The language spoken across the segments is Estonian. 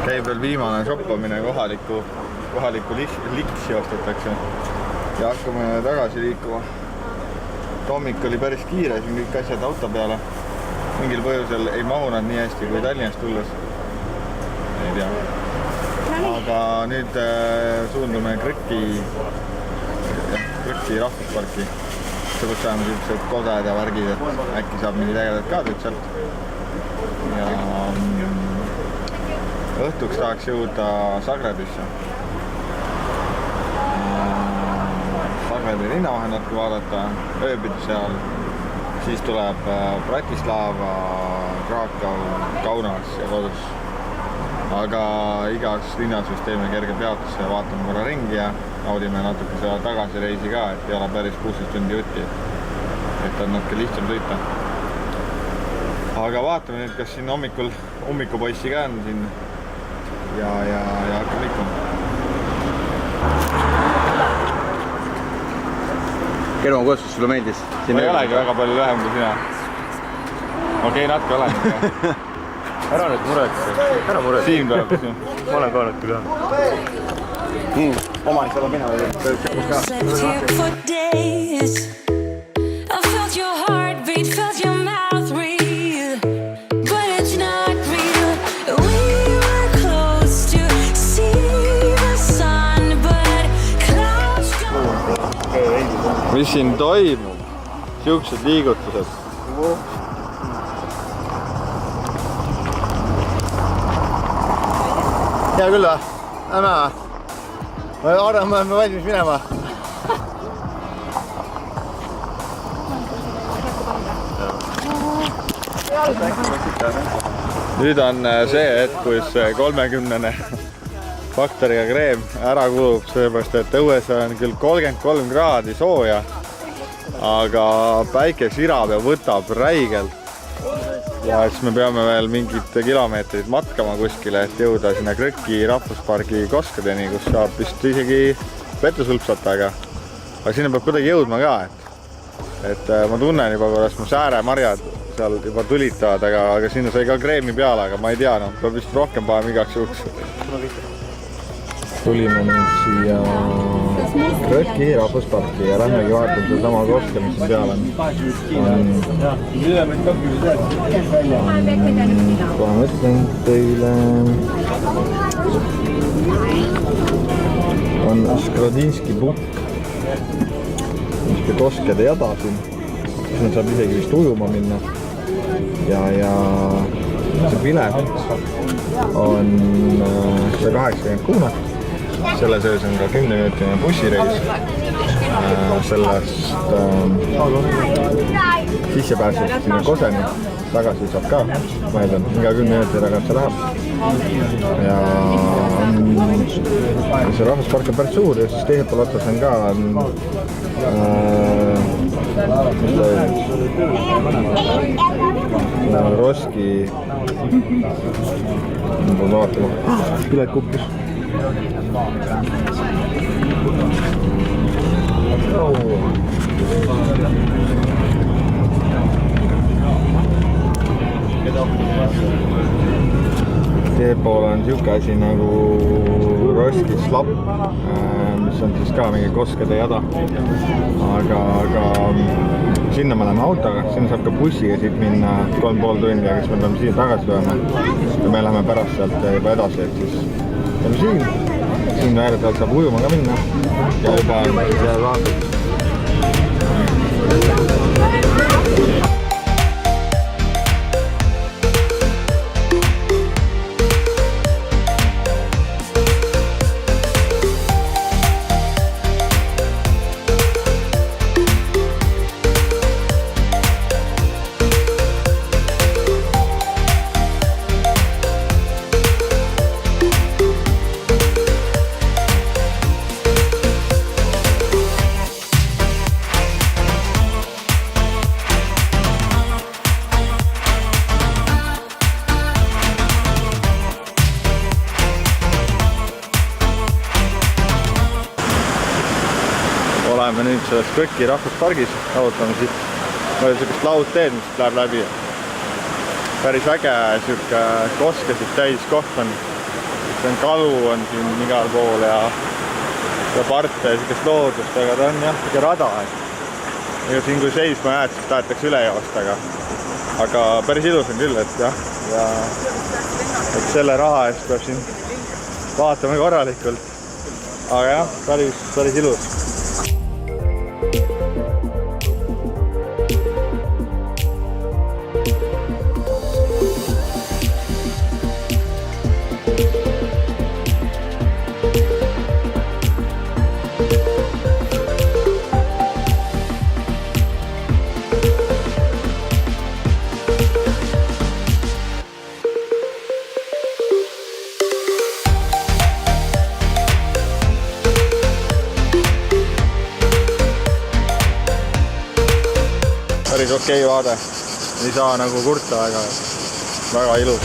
käib veel viimane shoppamine, kohalikku liksi ostetakse ja hakkame tagasi liikuma. Hommik oli päris kiire, siin kõik asjad auto peale. Mingil põhjusel ei mahu nad nii hästi kui Tallinnast tulles. Ei tea. Aga nüüd suundume Krõki rahvusparki. See kus saame sellised kodad ja värgid, et äkki saab mingi tegedat ka tüüd sealt. Ja õhtuks tahaks jõuda Zagrebisse. Zagrebi linnavahe natuke vaadata, ööbida seal. Siis tuleb Bratislava, Krakau, Kaunas ja kodus. Aga igas linnas vist teeme kerge peatusse ja vaatame korra ringi ja naudime natuke seda tagasireisi ka, et ei ole päris 16 tundi jutti, et on natuke lihtsam sõita. Aga vaatame nüüd, kas siin hommikupoissi ka on siin ja hakkame liikuma. Kermo, kuidas sulle meeldis? Ma ei olegi väga palju lühem kui sina. Okei, natuke olen. Ära nüüd muretse. Ära muretse. Siim tuleb siin. Ma olen ka nüüd küll. Omanik saab mina. Mis siin toimub? Siuksed liigutused. Hea küll või? Lähme või? Ma arvan, me oleme valmis minema. Nüüd on see hetk, kus 30-ne faktoriga kreem ära kulub, sellepärast et õues on küll 33 kraadi sooja, aga päike sirab ja võtab räigelt. Ja siis me peame veel mingid kilomeetrid matkama kuskile, et jõuda sinna Krõki rahvuspargi koskadeni, kus saab vist isegi vetusulpsata, aga sinna peab kuidagi jõudma ka, et ma tunnen juba, kuidas mu sääremarjad seal juba tulitavad, aga sinna sai ka kreemi peale, aga ma ei tea, peab vist rohkem panema igaks juhuks. Tulime nüüd siia Krõki rahvusparki ja lähmegi vaatame seda sama koske, mis siin peal on. Kohe mõtlen teile. On Skrodinski pukk. Mis koskede jada siin. Siin saab isegi vist ujuma minna. Ja see pilet on 180 kuunat. Selle sees on ka 10-minutine bussireis. Sellest sissepääseb sinna Koseni. Tagasi saab ka, ma eeldan, iga 10 minuti tagant see läheb. Ja see rahvuspark on päris suur ja siis teised pool otsas on ka Roski. Ma pean vaatama. Pilet kukkis. Teepool on siuke asi nagu Roski slapp, mis on siis ka mingi koskede jada. Aga sinna me läheme autoga, sinna saab ka bussiga siit minna 3,5 tundi, aga siis me peame siia tagasi tulema. Ja me läheme pärast sealt juba edasi, et siis oleme siin ääretelt saab ujuma ka minna ja juba on seal vaatad. Oleme nüüd selles Krõki rahvuspargis, lautame siit sellist laudteed, mis läheb läbi. päris äge sihuke koskesid täis koht on. See on kalu on siin igal pool ja parte ja siukest loodust, aga ta on jah, siuke rada. Ega siin kui seisma jääd, siis tahetakse üle joosta, aga päris ilus on küll, et jah. Ja et selle raha eest peab siin vaatama korralikult. Aga jah, päris ilus. Päris okei vaade. Ei saa nagu kurta väga ilus.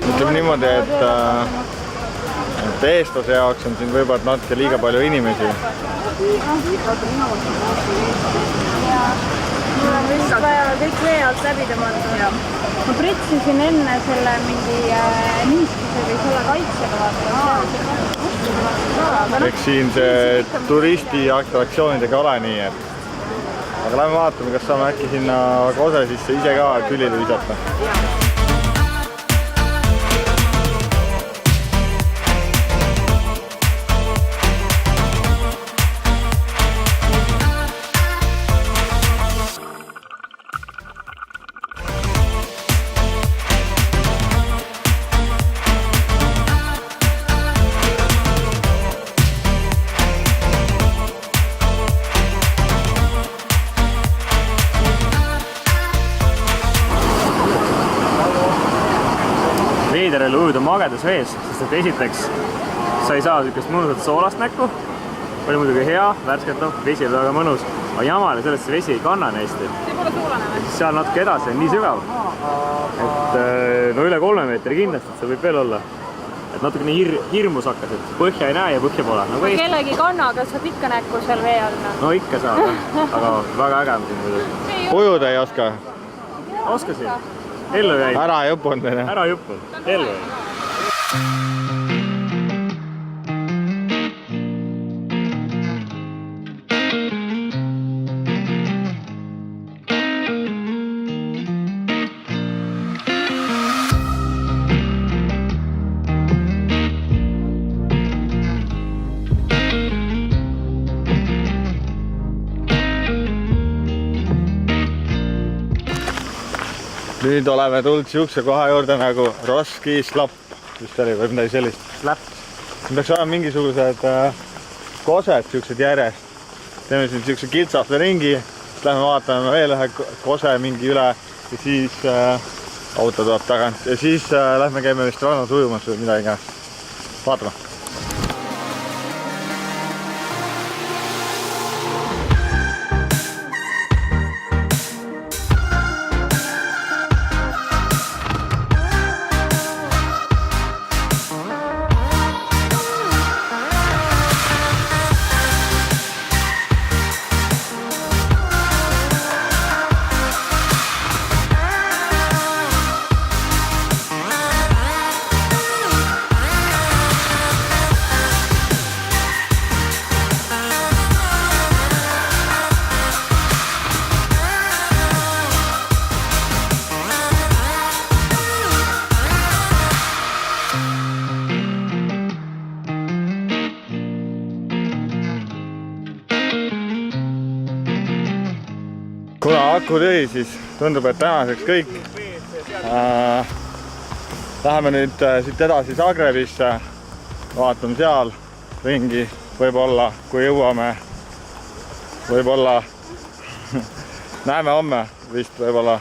Ütleme niimoodi, et eestlase jaoks on siin võib-olla natuke liiga palju inimesi. Mul on vist vaja kõik vee alt läbi tõmmata. Ma pritsisin enne selle mingi niiskuse võis olla kaitsega vaata. Eks siin see turisti atraktsioonidega ole nii, et aga lähme vaatame, kas saame äkki sinna Kose sisse ise ka külile visata. Veider oli ujuda magedas vees, sest et esiteks sa ei saa niisugust mõnusat soolast näkku. Oli muidugi hea, värsketav, vesi oli väga mõnus, aga jamale sellest see vesi ei kanna hästi. See pole soolane või? Seal natuke edasi on nii sügav, et no üle 3 meetri kindlasti, et see võib veel olla. Et natuke nii hirmus hakkas, et põhja ei näe ja põhja pole. Kui kellegi kannaga saad ikka näkku seal vee all. No ikka saab, aga väga äge on siin muidugi. Ujuda ei oska? Oskasin? Ellu jäid? Ära jupunud. Ära jupunud. Ellu jäid. Nüüd oleme tulnud siukse koha juurde nagu Roskislapp, vist oli või midagi sellist. Slapp. Siin peaks olema mingisugused kosed siuksed järjest. Teeme siin siukse kiltsahvle ringi, lähme vaatame veel ühe kose mingi üle ja siis auto tuleb tagant ja siis lähme käime vist rannas ujumas või midagi. Vaatame. Kuna aku tühi, siis tundub, et tänaseks kõik. Läheme nüüd siit edasi Zagrebisse, vaatame seal ringi, võib-olla kui jõuame, võib-olla näeme homme vist võib-olla.